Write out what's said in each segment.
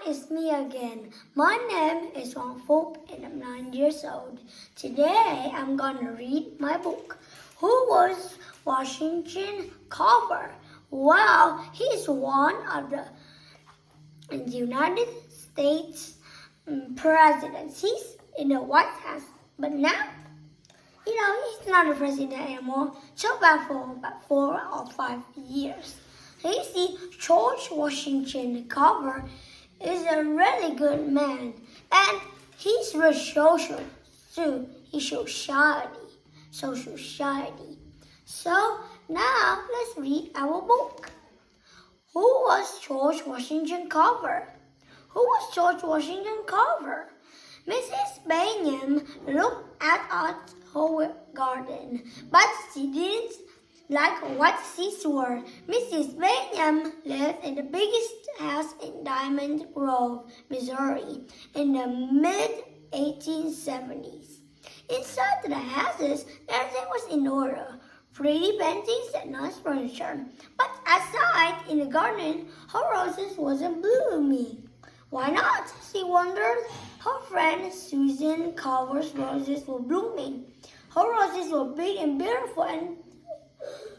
it's me again. My name is Hoàng Phúc and I'm 9 years old. Today I'm gonna read my book. Who was Washington Carver? Well, he's one of the United States presidents. He's in the White House, but now, he's not a president anymore. So for about 4 or 5 years. You see, George Washington Carver is a really good man, and he's very social too. He's society. So now let's read our book. Who was George Washington Carver? Who was George Washington Carver? Mrs. Bingham looked at her garden, but she didn't like what she saw. Mrs. Bingham lived in the biggest house in Diamond Grove, Missouri, in the mid-1870s. Inside the houses, everything was in order. Pretty paintings and nice furniture. But outside, in the garden, her roses wasn't blooming. Why not? She wondered. Her friend Susan Carver's roses were blooming. Her roses were big and beautiful and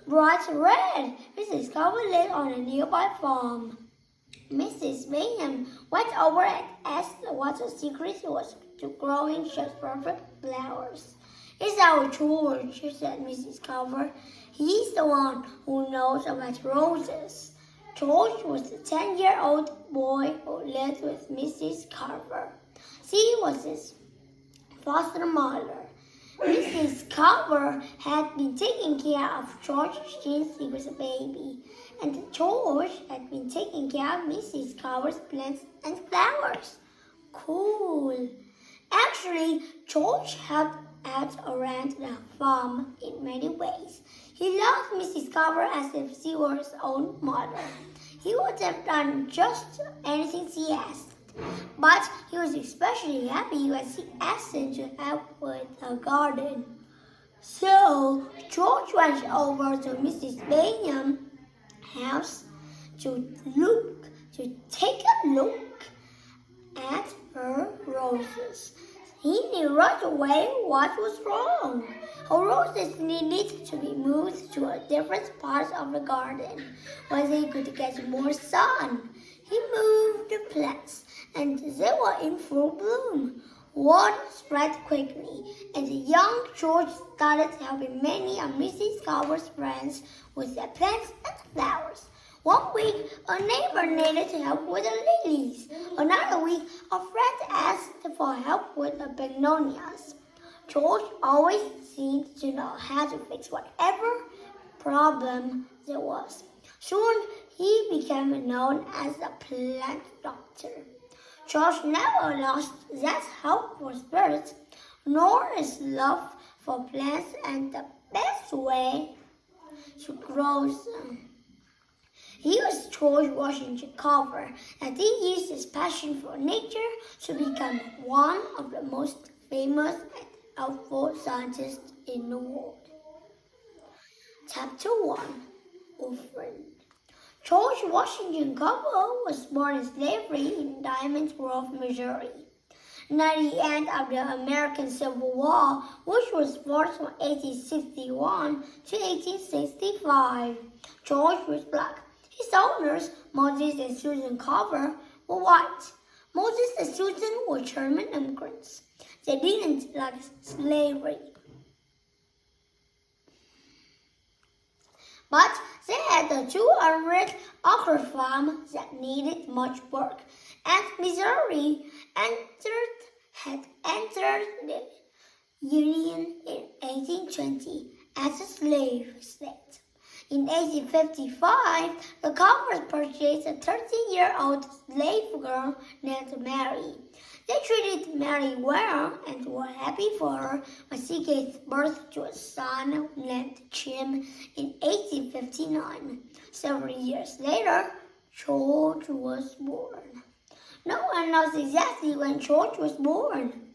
bright red. Mrs. Carver lived on a nearby farm. Mrs. Bingham went over and asked what the secret was to growing such perfect flowers. It's our George, said Mrs. Carver. He's the one who knows about roses. George was a 10-year-old boy who lived with Mrs. Carver. She was his foster mother. Mrs. Carver had been taking care of George since he was a baby, and George had been taking care of Mrs. Carver's plants and flowers. Cool. Actually, George helped out around the farm in many ways. He loved Mrs. Carver as if she were his own mother. He would have done just anything she asked. But he was especially happy when she asked him to help with the garden. So George went over to Mrs. Bingham's house to take a look at her roses. He knew right away what was wrong. Her roses needed to be moved to a different part of the garden where they could get more sun. He moved the plants, and they were in full bloom. Word spread quickly, and young George started helping many of Mrs. Carver's friends with their plants and flowers. One week, a neighbor needed help with the lilies. Another week, a friend asked for help with the begonias. George always seemed to know how to fix whatever problem there was. Soon, he became known as the plant doctor. George never lost that hope for spirits, nor his love for plants and the best way to grow them. He was George Washington Carver, and he used his passion for nature to become one of the most famous and helpful scientists in the world. Chapter 1. Orphan. George Washington Carver was born in slavery in Diamond Grove, Missouri. Near the end of the American Civil War, which was fought from 1861 to 1865, George was black. His owners, Moses and Susan Carver, were white. Moses and Susan were German immigrants. They didn't like slavery, but they had a 200-acre farm that needed much work, and Missouri had entered the Union in 1820 as a slave state. In 1855, the Carvers purchased a 13-year-old slave girl named Mary. They treated Mary well and were happy for her when she gave birth to a son named Jim in 1859. Several years later, George was born. No one knows exactly when George was born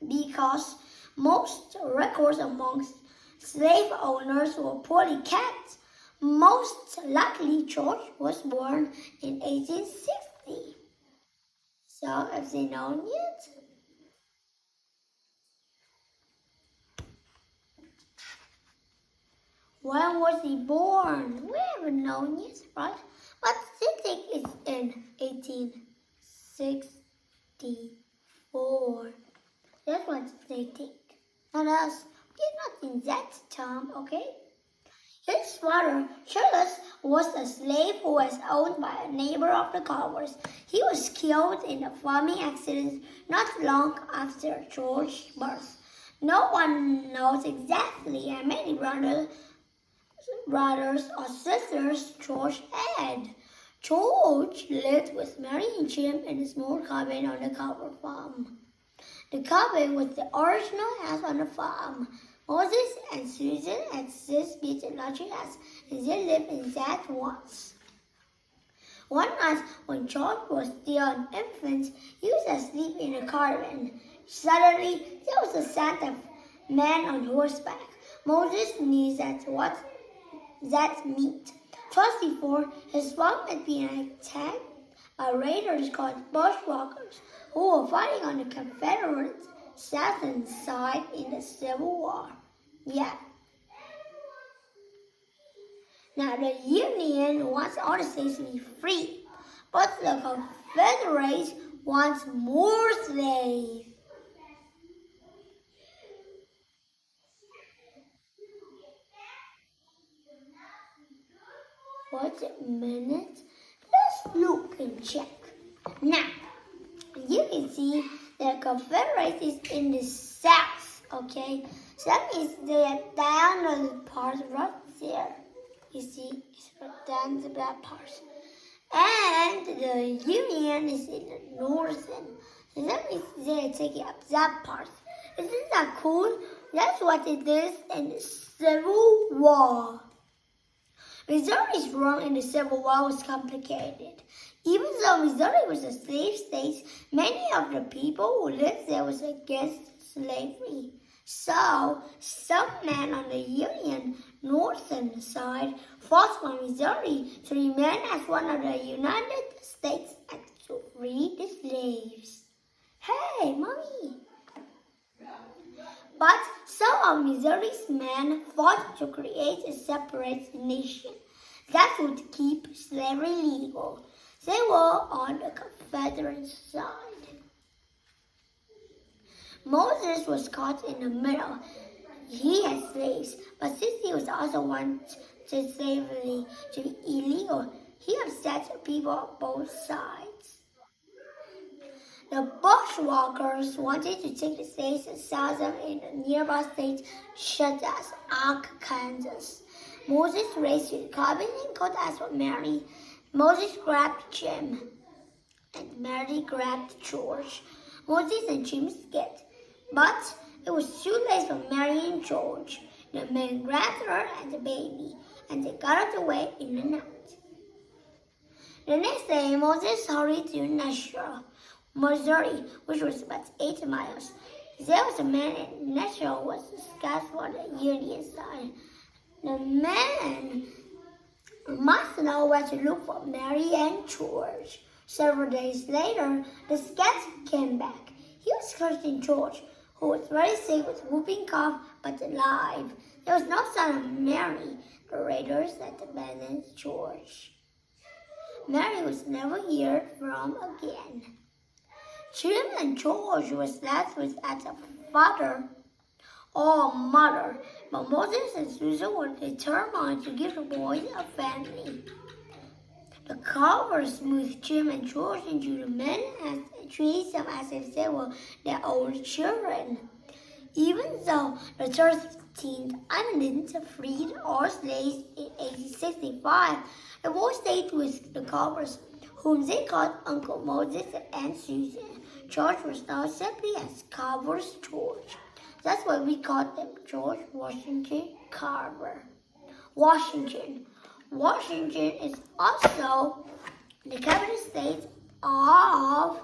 because most records amongst slave owners were poorly kept. Most likely, George was born in 1860. So, have they known yet? When was he born? We haven't known yet, right? But they think it's in 1864. That's what they think. Not us. We're not in that time, okay? His father, Charles, was a slave who was owned by a neighbor of the Cowboys. He was killed in a farming accident not long after George's birth. No one knows exactly how many brothers or sisters George had. George lived with Mary and Jim in a small cabin on the Cowboy farm. The cabin was the original house on the farm. Moses and Susan had since built a larger house, and they lived in that once. One night, when George was still an infant, he was asleep in a cabin. Suddenly, there was a sound of man on horseback. Moses knew that meant. Just before, his farm had been attacked by raiders called bushwhackers, who were fighting on the Confederate southern side in the Civil War. Yeah. Now the Union wants all the states to be free, but the Confederates want more slaves. Wait a minute. Let's look and check. Now, you can see the Confederates is in the south, okay? So that means they are down the part right there. You see, it's right down to that part. And the Union is in the northern. So that means they are taking up that part. Isn't that cool? That's what it is in the Civil War. Missouri's role in the Civil War was complicated. Even though Missouri was a slave state, many of the people who lived there was against slavery. So, some men on the Union northern side fought for Missouri to remain as one of the United States and to free the slaves. Hey, Mommy! But some of Missouri's men fought to create a separate nation that would keep slavery legal. They were on the Confederate side. Moses was caught in the middle. He had slaves, but since he was also wanted slavery to be illegal, he upset people on both sides. The bushwhackers wanted to take the slaves and sell them in the nearby state such as Arkansas. Moses raced to the cabin and called out for Mary. Moses grabbed Jim, and Mary grabbed George. Moses and Jim escaped, but it was too late for Mary and George. The men grabbed her and the baby, and they got out away in the night. The next day, Moses hurried to Nashville, Missouri, which was about 8 miles. There was a man in Nashville who was a scout for the Union side. The man must know where to look for Mary and George. Several days later, the scout came back. He was cursing George, who was very sick with whooping cough but alive. There was no sign of Mary. The raiders had abandoned George. Mary was never heard from again. Jim and George was left without a father or mother, but Moses and Susan were determined to give the boys a family. The Cowboys moved Jim and George into the men and treated them as if they were their own children. Even though the 13th Amendment freed all slaves in 1865, the boys stayed with the Cowboys, whom they called Uncle Moses and Aunt Susan. George was known simply as Carver's George. That's why we called him George Washington Carver. Washington is also the capital state of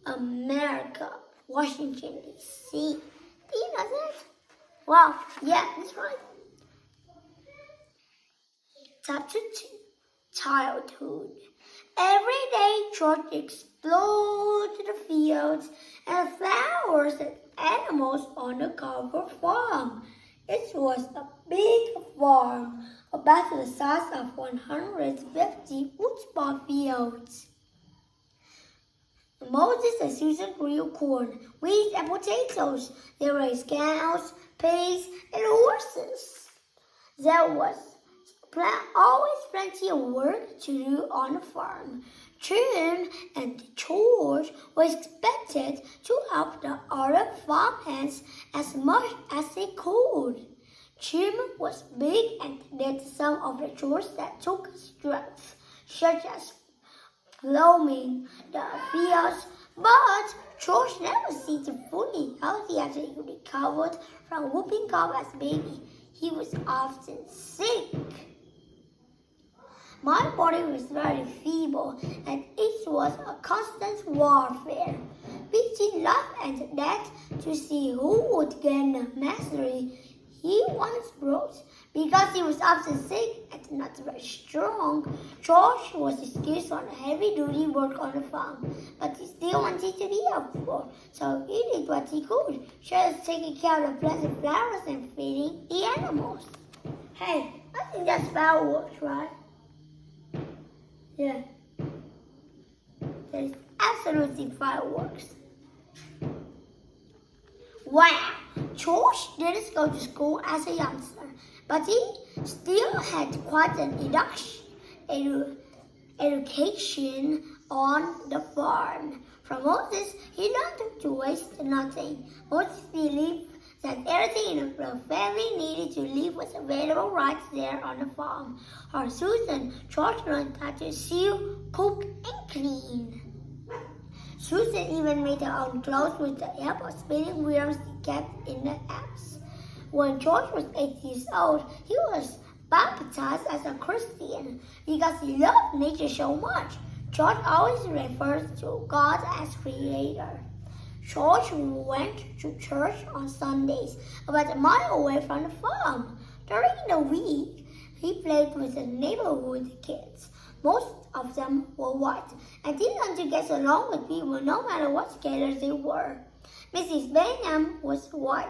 America, Washington, D.C. Do you know that? Wow, yeah, that's right. Chapter 2, Childhood. Every day, George explored to the fields and flowers and animals on the covered farm. It was a big farm, about the size of 150 football fields. Moses and Susan grew corn, wheat, and potatoes. They raised cows, pigs, and horses. There was always plenty of work to do on the farm. Jim and George were expected to help the other farmhands as much as they could. Jim was big and did some of the chores that took strength, such as plowing the fields, but George never seemed fully healthy after he recovered from whooping cough as a baby. He was often sick. My body was very feeble, and it was a constant warfare between life and death to see who would gain the mastery. He once wrote, because he was often sick and not very strong, George was excused from heavy-duty work on the farm, but he still wanted to be helpful, so he did what he could, such as taking care of the plants and flowers and feeding the animals. Hey, I think that's fireworks, right? Yeah. There's absolutely fireworks. Wow! George didn't go to school as a youngster, but he still had quite an education on the farm. From Moses, he learned to waste nothing. Moses believed that everything in the family needed to live was available right there on the farm. Or Susan, George learned how to sew, cook, and clean. Susan even made her own clothes with the help of spinning wheels she kept in the house. When George was 8 years old, he was baptized as a Christian because he loved nature so much. George always refers to God as creator. George went to church on Sundays, about a mile away from the farm. During the week, he played with the neighborhood kids. Most of them were white, and he learned to get along with people no matter what color they were. Mrs. Benham was white.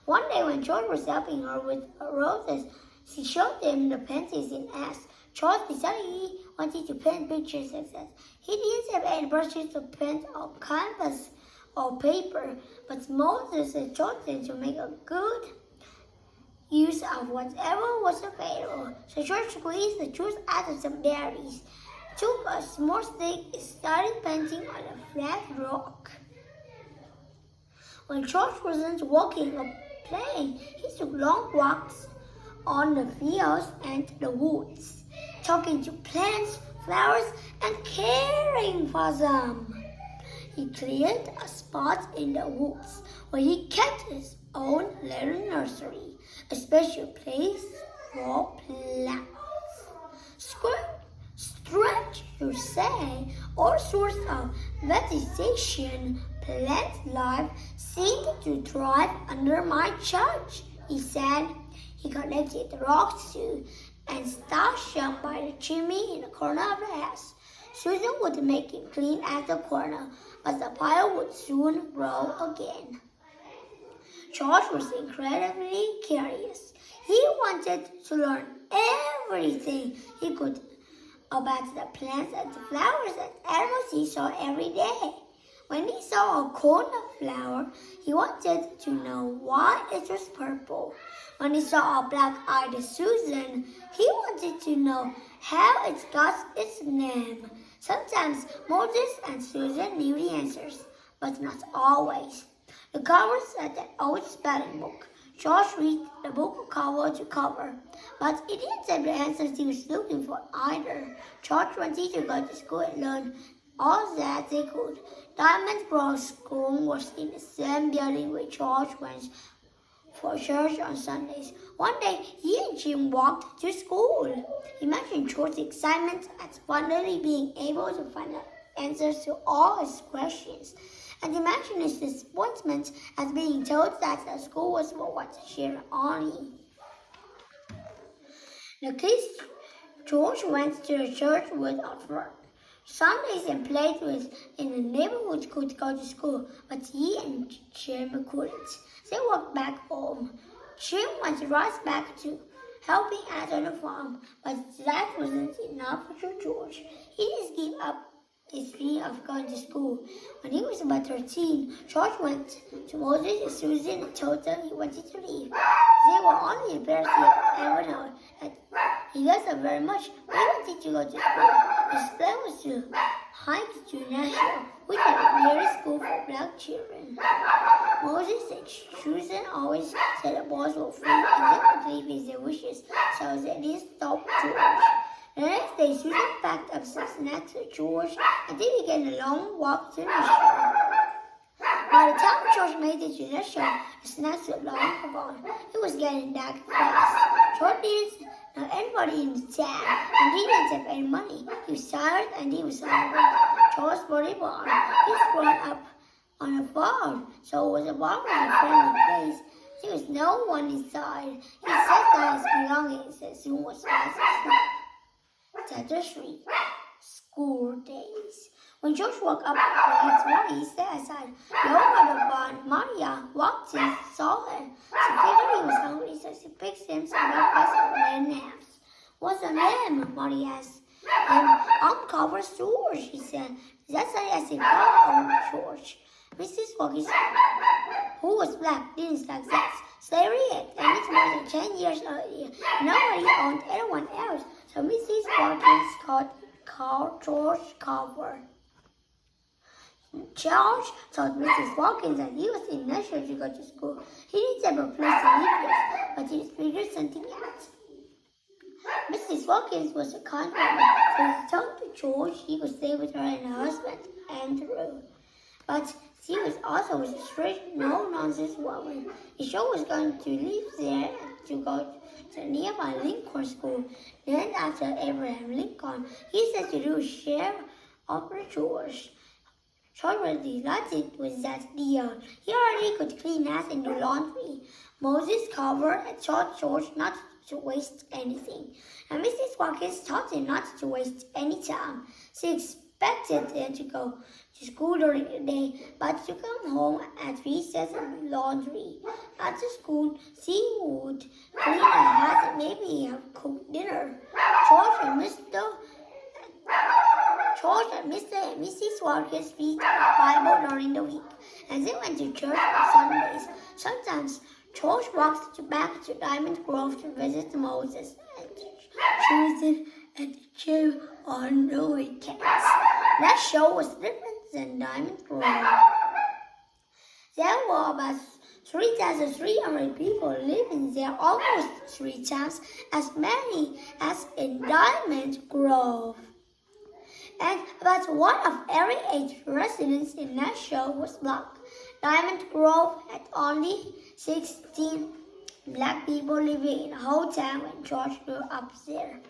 One day when George was helping her with roses, she showed him the paintings and asked. George decided he wanted to paint pictures and said he didn't have any brushes to paint on canvas or paper, but Moses had taught him to make a good use of whatever was available. So George squeezed the juice out of some berries, took a small stick, and started painting on a flat rock. When George wasn't walking or playing, he took long walks on the fields and the woods, talking to plants, flowers, and caring for them. He cleared a spot in the woods where he kept his own little nursery, a special place for plants. Strange to say, all sorts of vegetation, plant life seemed to thrive under my charge, he said. He collected rocks too and stashed them by the chimney in the corner of the house. Susan would make him clean at the corner, but the pile would soon grow again. George was incredibly curious. He wanted to learn everything he could about the plants and the flowers and animals he saw every day. When he saw a cornflower, he wanted to know why it was purple. When he saw a black-eyed Susan, he wanted to know how it got its name. Sometimes Moses and Susan knew the answers, but not always. The cover said an old spelling book. George read the book cover to cover, but it didn't have the answers he was looking for either. George wanted to go to school and learn all that they could. Diamond Grove School was in the same building where George went for church on Sundays. One day, he and Jim walked to school. Imagine George's excitement at finally being able to find the answers to all his questions. And imagine his disappointment at being told that the school was for white children only. The kids George went to the church with a friend. Sundays and played with in the neighborhood could go to school, but he and Jim couldn't. They walked back home. Jim went right back to helping out on the farm, but that wasn't enough for George. He just gave up his dream of going to school. When he was about 13, George went to Moses and Susan and told them he wanted to leave. They were only embarrassed ever known that he loved them very much, but he wanted to go to school. His plan was to hike to Nashville, which was the nearest school for black children. Moses and Susan always said the boys were free and they could leave their wishes, so they didn't stop George. The next day, Susan packed up some snacks for George and they began a long walk to the shore. By the time George made it to the shore, the snacks were long gone. It was getting dark fast. George didn't know anybody in the town and he didn't have any money. He was tired and he was hungry. George's body barn. He's grown up on a farm, so it was a barn with a friendly place. There was no one inside. He set down his belongings as soon was fast asleep. Chapter 3. School Days. When George woke up the next morning, he sat outside. The owner of the barn, Maria, walked in, saw him. She figured he was hungry, so she picked him some breakfast and naps. What's the name? Maria asked. Uncover George, he said. That's how I said, on George. Mrs. Wilkins, who was black, didn't like that. Slavery had ended more than 10 years earlier. Nobody owned anyone else, so Mrs. Wilkins called George Carver. George told Mrs. Wilkins that he was in nursery to go to school. He didn't have a place to live yet, but he figured something out. Mrs. Wilkins was a kind woman, so he told George he could stay with her and her husband, Andrew. But she was also a strict, no-nonsense woman. If Joe was going to live there to go to nearby Lincoln School, named after Abraham Lincoln, he said to do a share of George. George was delighted with that deal. He already could clean house and do laundry. Moses Carver had taught George not to waste anything, and Mrs. Wilkins taught him not to waste any time. She expected him to go to school during the day, but to come home at recess and do laundry. After school, she would clean the house and maybe cook dinner. George and Mr. and Mrs. Wilkins read the Bible during the week, and they went to church on Sundays. Sometimes George walked back to Diamond Grove to visit Moses and Susan and Jim on the weekends. That show was different than Diamond Grove. There were about 3,300 people living there, almost 3 times as many as in Diamond Grove. And about 1 of every 8 residents in that show was black. Diamond Grove had only 16 black people living in the whole town when George grew up there.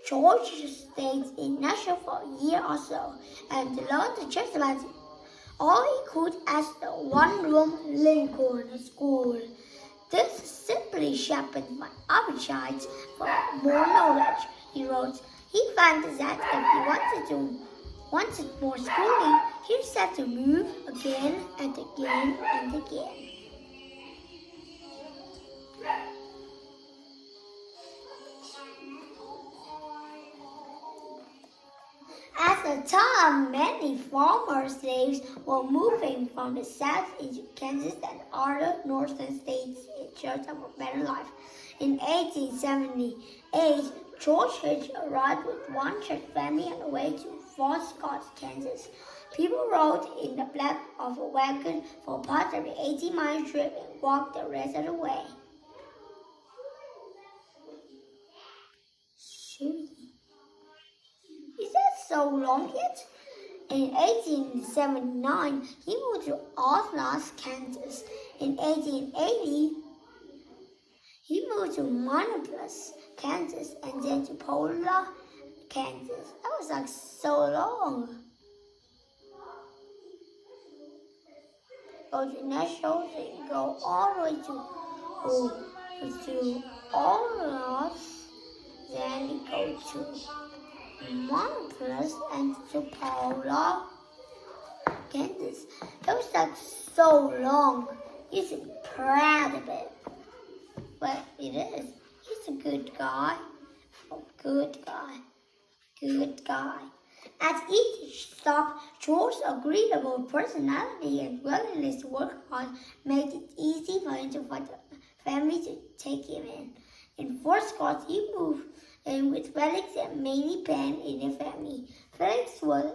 George stayed in Nashville for a year or so and learned just about all he could at the one-room Lincoln School. This simply sharpened my appetite for more knowledge, he wrote. He found that if he wanted more schooling, he just had to move again and again and again. At the time, many former slaves were moving from the South into Kansas and other northern states in search of a better life. In 1878, George Hitch arrived with one church family on the way to Fort Scott, Kansas. People rode in the back of a wagon for part of the 80-mile trip and walked the rest of the way. Is that so long yet? In 1879, he moved to Atlas, Kansas. In 1880, he moved to Minneapolis, Kansas, and then to Paula, Kansas. That was like so long. Go to Nashville, then go all the way to Atlas, then go to Monopolis and to Paula, Kansas. Those took so long. You should be proud of it. But it is. He's a good guy. Oh, good guy. Good guy. At each stop, George's agreeable personality and willingness to work hard made it easy for him to find a family to take him in. In Fort Scott, he moved in with Felix and Mamie Penn in their family. Felix was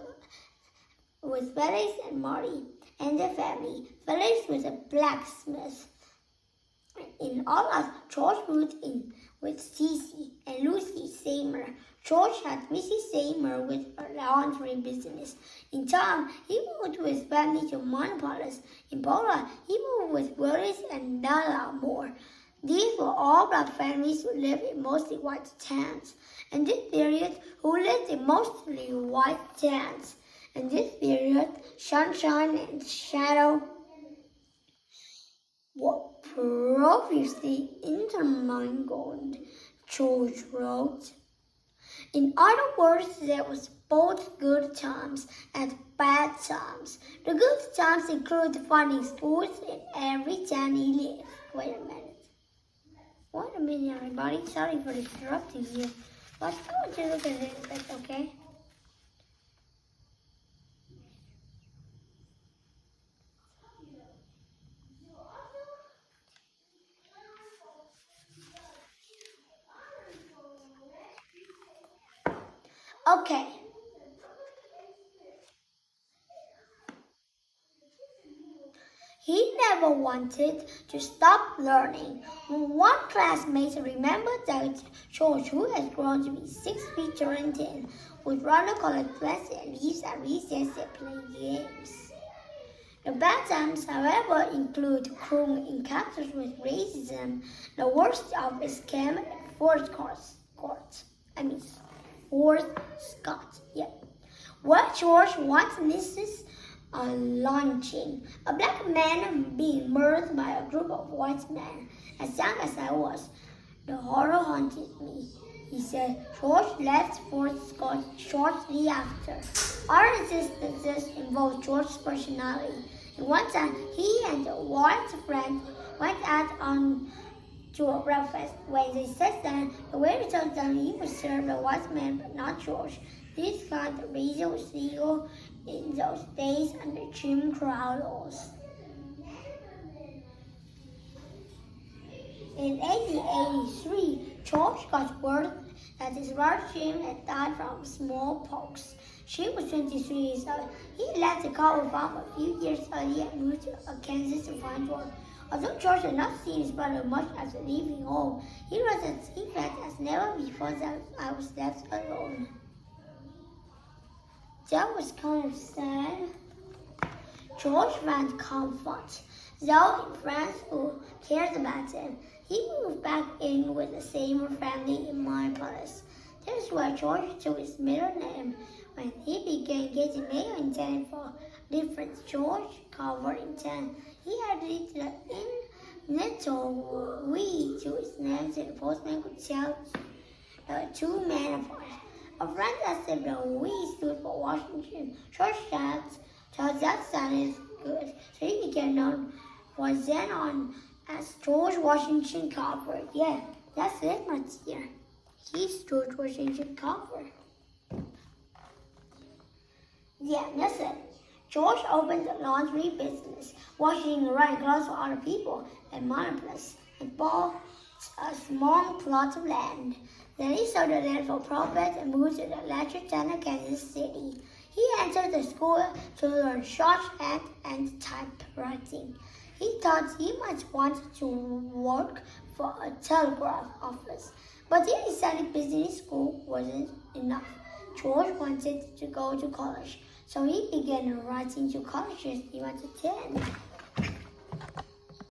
Felix and Marty and their family. Felix was a blacksmith. In August, George moved in with Cece and Lucy Seymour. George had Mrs. Seymour with a laundry business. In Tom, he moved with his family to Monopolis. In Paula, he moved with Willis and Nala Moore. These were all black families who lived in mostly white towns. In this period, sunshine and shadow were previously intermingled, George wrote. In other words, there was both good times and bad times. The good times include finding schools in every town he lived. Wait a minute, everybody. Sorry for interrupting you. But I want you to look at this, that's okay? Okay. He never wanted to stop learning. One classmate remembered that George, who had grown to be 6 feet 2 and 10, would rather collect plants and leaves at recess than play games. The bad times, however, include cruel encounters with racism, the worst of is scam at Fort Scott. Where George once misses a lynching, a black man being murdered by a group of white men. As young as I was, the horror haunted me. He said George left Fort Scott shortly after. Other instances involved George's personality. And one time, he and a white friend went out on to a breakfast. When they sat down, the waiter told them he was served a white man, but not George. This kind of reason was legal in those days under Jim Crow laws. In 1883, George got word that his brother Jim had died from smallpox. She was 23 years old. He left the cotton farm a few years earlier and moved to Kansas to find work. Although George had not seen his brother much after leaving home, he wrote that he felt as never before that I was left alone. That was kind of sad. George found comfort, though in friends who cared about him. He moved back in with the Seymour family in Monopolis. This is where George took his middle name. When he began getting mail in town for different George covered in town, he added the initial "we" to his name so the postman could tell the two men apart. A friend asked if the "we" stood for Washington. George thought that sounded good, so he became known from then on as George Washington Carver. Yeah, that's it, my dear. He's George Washington Carver. Yeah, that's it. George opened a laundry business, washing and running clothes for other people at Monopolis, and bought a small plot of land. Then he sold the land for profit and moved to the larger town of Kansas City. He entered the school to learn shorthand and typewriting. He thought he might want to work for a telegraph office, but he decided business school wasn't enough. George wanted to go to college, so he began writing to colleges he wanted to attend.